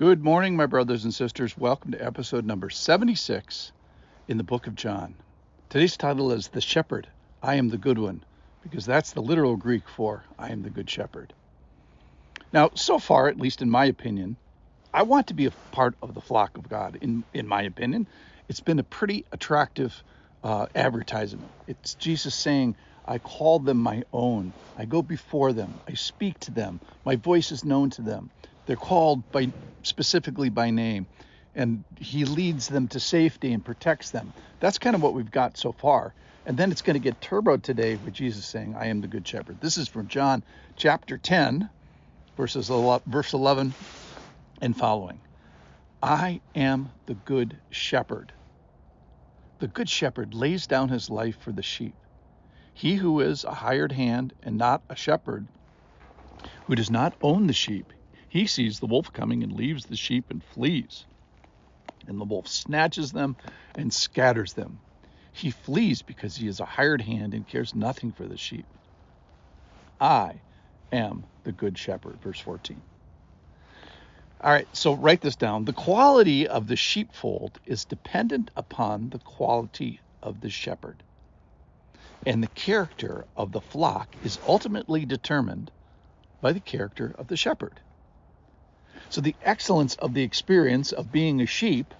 Good morning, my brothers and sisters. Welcome to episode number 76 in the book of John. Today's title is The Shepherd, I Am the Good One, because that's the literal Greek for I am the Good Shepherd. Now, so far, at least in my opinion, I want to be a part of the flock of God. In my opinion, it's been a pretty attractive advertisement. It's Jesus saying, I call them my own. I go before them. I speak to them. My voice is known to them. They're called specifically by name, and he leads them to safety and protects them. That's kind of what we've got so far. And then it's going to get turboed today with Jesus saying, I am the good shepherd. This is from John chapter 10, verse 11 and following. I am the good shepherd. The good shepherd lays down his life for the sheep. He who is a hired hand and not a shepherd, who does not own the sheep, he sees the wolf coming and leaves the sheep and flees. And the wolf snatches them and scatters them. He flees because he is a hired hand and cares nothing for the sheep. I am the good shepherd, verse 14. All right, so write this down. The quality of the sheepfold is dependent upon the quality of the shepherd. And the character of the flock is ultimately determined by the character of the shepherd. So the excellence of the experience of being a sheep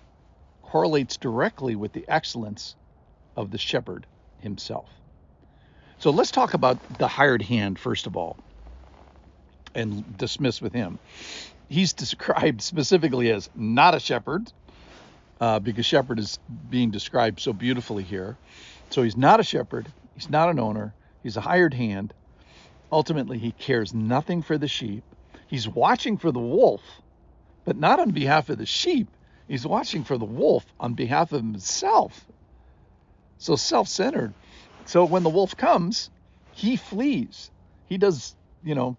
correlates directly with the excellence of the shepherd himself. So let's talk about the hired hand first of all, and dismiss with him. He's described specifically as not a shepherd, because shepherd is being described so beautifully here. So he's not a shepherd. He's not an owner. He's a hired hand. Ultimately, he cares nothing for the sheep. He's watching for the wolf, but not on behalf of the sheep. He's watching for the wolf on behalf of himself. So self-centered. So when the wolf comes, he flees. He does,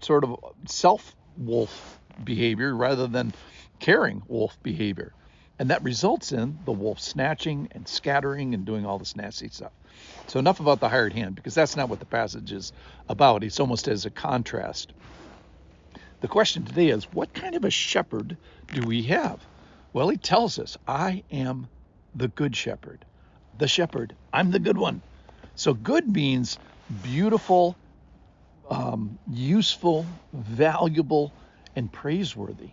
sort of self-wolf behavior rather than caring wolf behavior. And that results in the wolf snatching and scattering and doing all this nasty stuff. So enough about the hired hand, because that's not what the passage is about. It's almost as a contrast. The question today is, what kind of a shepherd do we have? Well, he tells us, I am the good shepherd. The shepherd, I'm the good one. So good means beautiful, useful, valuable, and praiseworthy.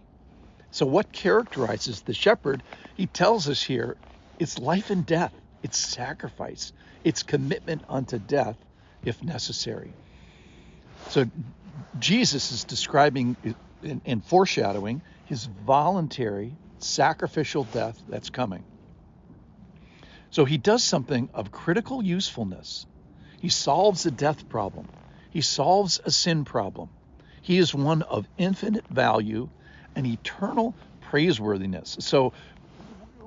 So what characterizes the shepherd? He tells us here, it's life and death. It's sacrifice. It's commitment unto death if necessary. So Jesus is describing and foreshadowing his voluntary sacrificial death that's coming. So he does something of critical usefulness. He solves a death problem. He solves a sin problem. He is one of infinite value and eternal praiseworthiness. So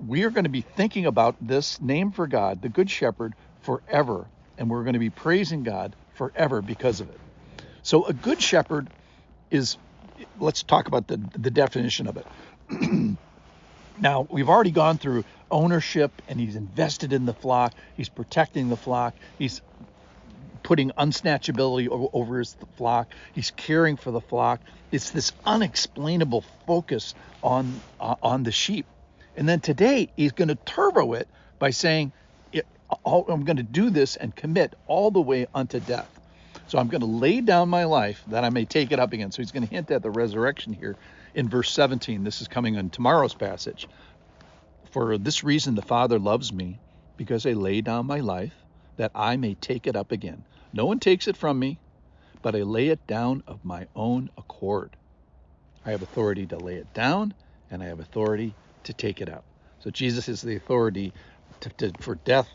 we are going to be thinking about this name for God, the Good Shepherd, forever. And we're going to be praising God forever because of it. So a good shepherd is, let's talk about the definition of it. Now, we've already gone through ownership, and he's invested in the flock. He's protecting the flock. He's putting unsnatchability over his flock. He's caring for the flock. It's this unexplainable focus on the sheep. And then today, he's going to turbo it by saying, I'm going to do this and commit all the way unto death. So I'm going to lay down my life that I may take it up again. So he's going to hint at the resurrection here in verse 17. This is coming on tomorrow's passage. For this reason the Father loves me, because I lay down my life that I may take it up again. No one takes it from me, but I lay it down of my own accord. I have authority to lay it down, and I have authority to take it up. So Jesus is the authority for death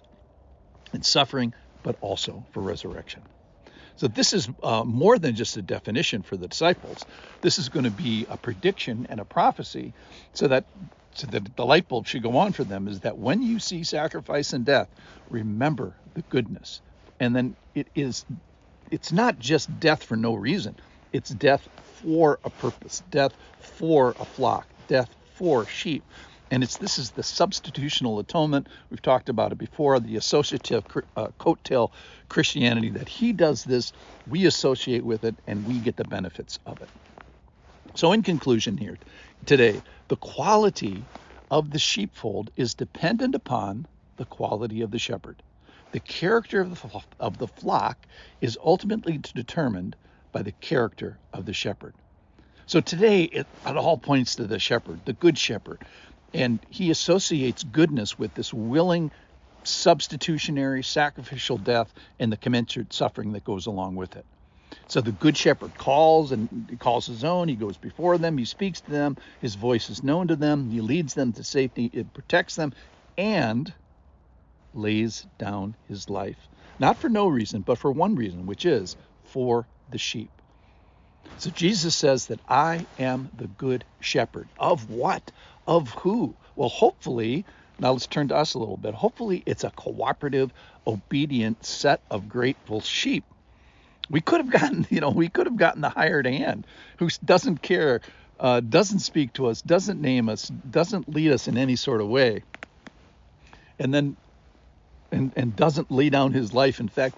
and suffering, but also for resurrection. So this is more than just a definition for the disciples. This is going to be a prediction and a prophecy so that the light bulb should go on for them, is that when you see sacrifice and death, remember the goodness. And then it's not just death for no reason. It's death for a purpose, death for a flock, death for sheep. And this is the substitutional atonement. We've talked about it before, the associative coattail Christianity, that he does this, we associate with it, and we get the benefits of it. So in conclusion here today, the quality of the sheepfold is dependent upon the quality of the shepherd. The character of the flock is ultimately determined by the character of the shepherd. So today, it all points to the shepherd, the good shepherd. And he associates goodness with this willing, substitutionary, sacrificial death and the commensurate suffering that goes along with it. So the good shepherd calls, and he calls his own. He goes before them. He speaks to them. His voice is known to them. He leads them to safety. It protects them and lays down his life. Not for no reason, but for one reason, which is for the sheep. So Jesus says that I am the good shepherd. Of what? Of who? Well, hopefully, now let's turn to us a little bit. Hopefully it's a cooperative, obedient set of grateful sheep. We could have gotten the hired hand who doesn't care, doesn't speak to us, doesn't name us, doesn't lead us in any sort of way, and then and doesn't lay down his life, in fact,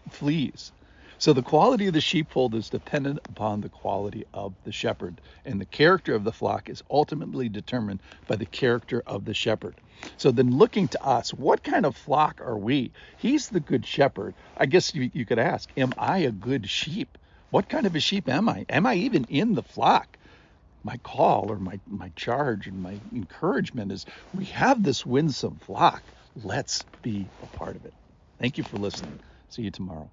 flees. So the quality of the sheepfold is dependent upon the quality of the shepherd, and the character of the flock is ultimately determined by the character of the shepherd. So then looking to us, what kind of flock are we? He's the good shepherd. I guess you could ask, am I a good sheep? What kind of a sheep am I? Am I even in the flock? My call or my charge and my encouragement is we have this winsome flock. Let's be a part of it. Thank you for listening. See you tomorrow.